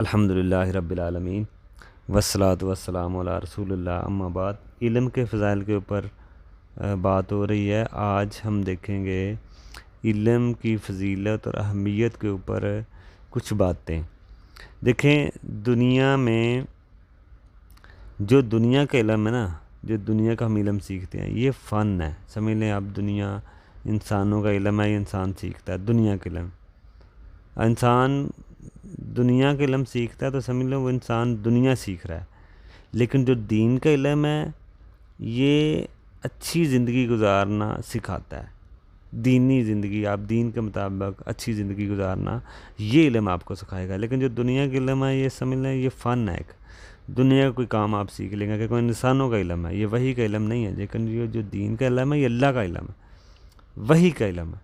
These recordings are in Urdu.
الحمدللہ رب العالمین والصلاۃ والسلام علی رسول اللہ اما بعد۔ علم کے فضائل کے اوپر بات ہو رہی ہے۔ آج ہم دیکھیں گے علم کی فضیلت اور اہمیت کے اوپر کچھ باتیں۔ دیکھیں، دنیا میں جو دنیا کا علم ہے نا، جو دنیا کا ہم علم سیکھتے ہیں، یہ فن ہے۔ سمجھ لیں آپ، دنیا انسانوں کا علم ہے، یہ انسان سیکھتا ہے دنیا کا علم۔ انسان دنیا کا علم سیکھتا ہے تو سمجھ لو وہ انسان دنیا سیکھ رہا ہے، لیکن جو دین کا علم ہے یہ اچھی زندگی گزارنا سکھاتا ہے۔ دینی زندگی، آپ دین کے مطابق اچھی زندگی گزارنا، یہ علم آپ کو سکھائے گا۔ لیکن جو دنیا کا علم ہے یہ سمجھ لیں یہ فن ہے، ایک دنیا کا کوئی کام آپ سیکھ لیں گے کہ کوئی انسانوں کا علم ہے، یہ وحی کا علم نہیں ہے۔ لیکن یہ جو دین کا علم ہے یہ اللہ کا علم ہے، وحی کا علم ہے،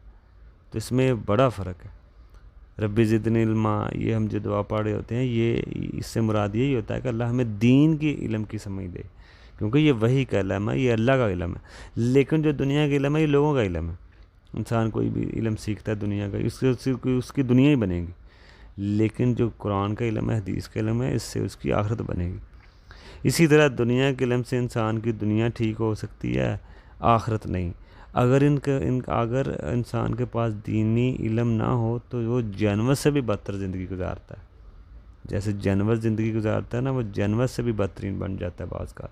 تو اس میں بڑا فرق ہے۔ رب زدنی علما، یہ ہم جو دعا پڑھ رہے ہوتے ہیں، یہ اس سے مراد یہی ہوتا ہے کہ اللہ ہمیں دین کی علم کی سمجھ دے، کیونکہ یہ وحی کا علم ہے، یہ اللہ کا علم ہے۔ لیکن جو دنیا کا علم ہے یہ لوگوں کا علم ہے۔ انسان کوئی بھی علم سیکھتا ہے دنیا کا، اس کی دنیا ہی بنے گی۔ لیکن جو قرآن کا علم ہے، حدیث کا علم ہے، اس سے اس کی آخرت بنے گی۔ اسی طرح دنیا کے علم سے انسان کی دنیا ٹھیک ہو سکتی ہے، آخرت نہیں۔ اگر انسان کے پاس دینی علم نہ ہو تو وہ جانور سے بھی بدتر زندگی گزارتا ہے۔ جیسے جانور زندگی گزارتا ہے نا، وہ جانور سے بھی بدترین بن جاتا ہے بعض کا۔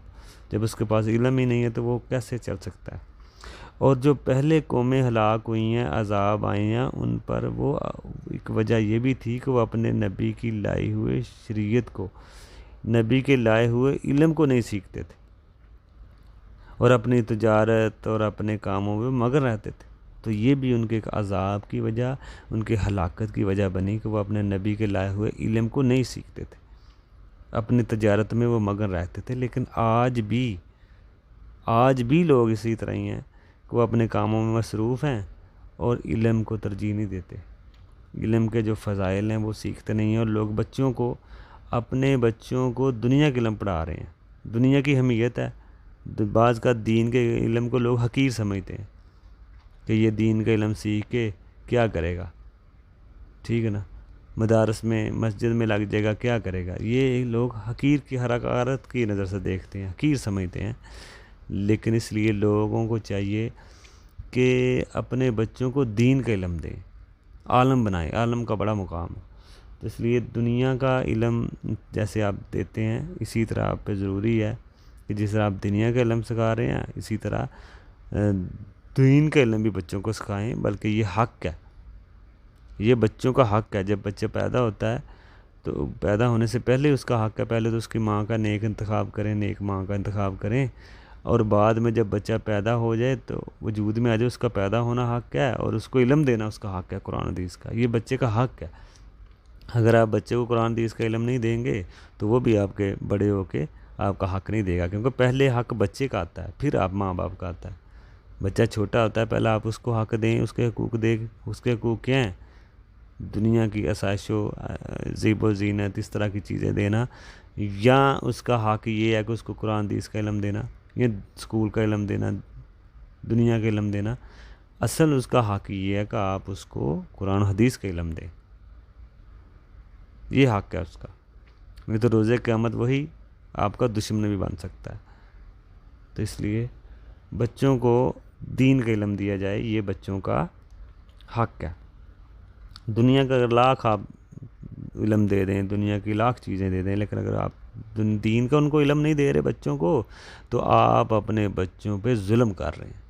جب اس کے پاس علم ہی نہیں ہے تو وہ کیسے چل سکتا ہے؟ اور جو پہلے قومیں ہلاک ہوئی ہیں، عذاب آئے ہیں ان پر، وہ ایک وجہ یہ بھی تھی کہ وہ اپنے نبی کی لائی ہوئے شریعت کو، نبی کے لائے ہوئے علم کو نہیں سیکھتے تھے، اور اپنی تجارت اور اپنے کاموں میں مگن رہتے تھے۔ تو یہ بھی ان کے ایک عذاب کی وجہ، ان کے ہلاکت کی وجہ بنی کہ وہ اپنے نبی کے لائے ہوئے علم کو نہیں سیکھتے تھے، اپنی تجارت میں وہ مگن رہتے تھے۔ لیکن آج بھی لوگ اسی طرح ہی ہیں کہ وہ اپنے کاموں میں مصروف ہیں اور علم کو ترجیح نہیں دیتے۔ علم کے جو فضائل ہیں وہ سیکھتے نہیں ہیں، اور لوگ اپنے بچوں کو دنیا کے علم پڑھا رہے ہیں۔ دنیا کی اہمیت ہے، بعض کا دین کے علم کو لوگ حقیر سمجھتے ہیں کہ یہ دین کا علم سیکھ کے کیا کرے گا، ٹھیک ہے نا، مدارس میں مسجد میں لگ جائے گا، کیا کرے گا۔ یہ لوگ حقیر کی حرکات کی نظر سے دیکھتے ہیں، حقیر سمجھتے ہیں۔ لیکن اس لیے لوگوں کو چاہیے کہ اپنے بچوں کو دین کا علم دیں، عالم بنائیں۔ عالم کا بڑا مقام ہے، تو اس لیے دنیا کا علم جیسے آپ دیتے ہیں اسی طرح آپ پہ ضروری ہے کہ جس طرح آپ دنیا کا علم سکھا رہے ہیں اسی طرح دین کا علم بھی بچوں کو سکھائیں، بلکہ یہ حق ہے، یہ بچوں کا حق ہے۔ جب بچہ پیدا ہوتا ہے تو پیدا ہونے سے پہلے اس کا حق ہے، پہلے تو اس کی ماں کا نیک انتخاب کریں، نیک ماں کا انتخاب کریں، اور بعد میں جب بچہ پیدا ہو جائے تو وجود میں آ جائے، اس کا پیدا ہونا حق ہے، اور اس کو علم دینا اس کا حق ہے، قرآن حدیث کا، یہ بچے کا حق ہے۔ اگر آپ بچے کو قرآن حدیث کا علم نہیں دیں گے تو وہ بھی آپ کے بڑے ہو کے آپ کا حق نہیں دے گا، کیونکہ پہلے حق بچے کا آتا ہے، پھر آپ ماں باپ کا آتا ہے۔ بچہ چھوٹا ہوتا ہے، پہلے آپ اس کو حق دیں، اس کے حقوق دیں۔ اس کے حقوق کیا ہیں؟ دنیا کی آسائش و زیب و زینت، اس طرح کی چیزیں دینا، یا اس کا حق یہ ہے کہ اس کو قرآن حدیث کا علم دینا، یا اسکول کا علم دینا، دنیا کا علم دینا۔ اصل اس کا حق یہ ہے کہ آپ اس کو قرآن حدیث کا علم دیں، یہ حق ہے اس کا، نہیں تو روزِ قیامت وہی آپ کا دشمن بھی بن سکتا ہے۔ تو اس لیے بچوں کو دین کا علم دیا جائے، یہ بچوں کا حق ہے۔ دنیا کا اگر لاکھ آپ علم دے دیں، دنیا کی لاکھ چیزیں دے دیں، لیکن اگر آپ دین کا ان کو علم نہیں دے رہے بچوں کو، تو آپ اپنے بچوں پہ ظلم کر رہے ہیں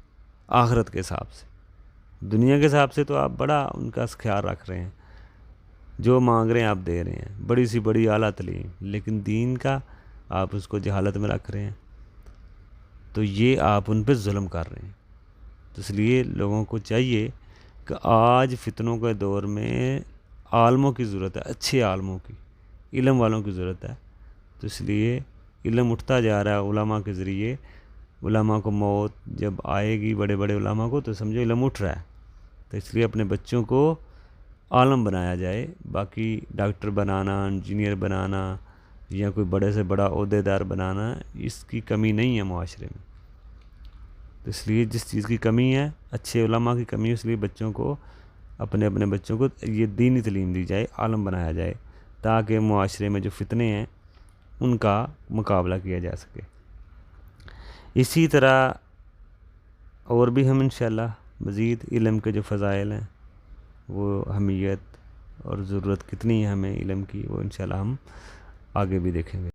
آخرت کے حساب سے۔ دنیا کے حساب سے تو آپ بڑا ان کا خیال رکھ رہے ہیں، جو مانگ رہے ہیں آپ دے رہے ہیں، بڑی سی بڑی اعلیٰ تعلیم، لیکن دین کا آپ اس کو جہالت میں رکھ رہے ہیں، تو یہ آپ ان پہ ظلم کر رہے ہیں۔ تو اس لیے لوگوں کو چاہیے کہ آج فتنوں کے دور میں عالموں کی ضرورت ہے، اچھے عالموں کی، علم والوں کی ضرورت ہے۔ تو اس لیے علم اٹھتا جا رہا ہے علماء کے ذریعے۔ علماء کو موت جب آئے گی، بڑے بڑے علماء کو، تو سمجھو علم اٹھ رہا ہے۔ تو اس لیے اپنے بچوں کو عالم بنایا جائے۔ باقی ڈاکٹر بنانا، انجینئر بنانا، یا کوئی بڑے سے بڑا عہدے دار بنانا، اس کی کمی نہیں ہے معاشرے میں۔ تو اس لیے جس چیز کی کمی ہے، اچھے علماء کی کمی ہے، اس لیے بچوں کو، اپنے بچوں کو یہ دینی تعلیم دی جائے، عالم بنایا جائے، تاکہ معاشرے میں جو فتنے ہیں ان کا مقابلہ کیا جا سکے۔ اسی طرح اور بھی ہم انشاءاللہ مزید علم کے جو فضائل ہیں، وہ اہمیت اور ضرورت کتنی ہے ہمیں علم کی، وہ انشاءاللہ ہم آگے بھی دیکھیں گے۔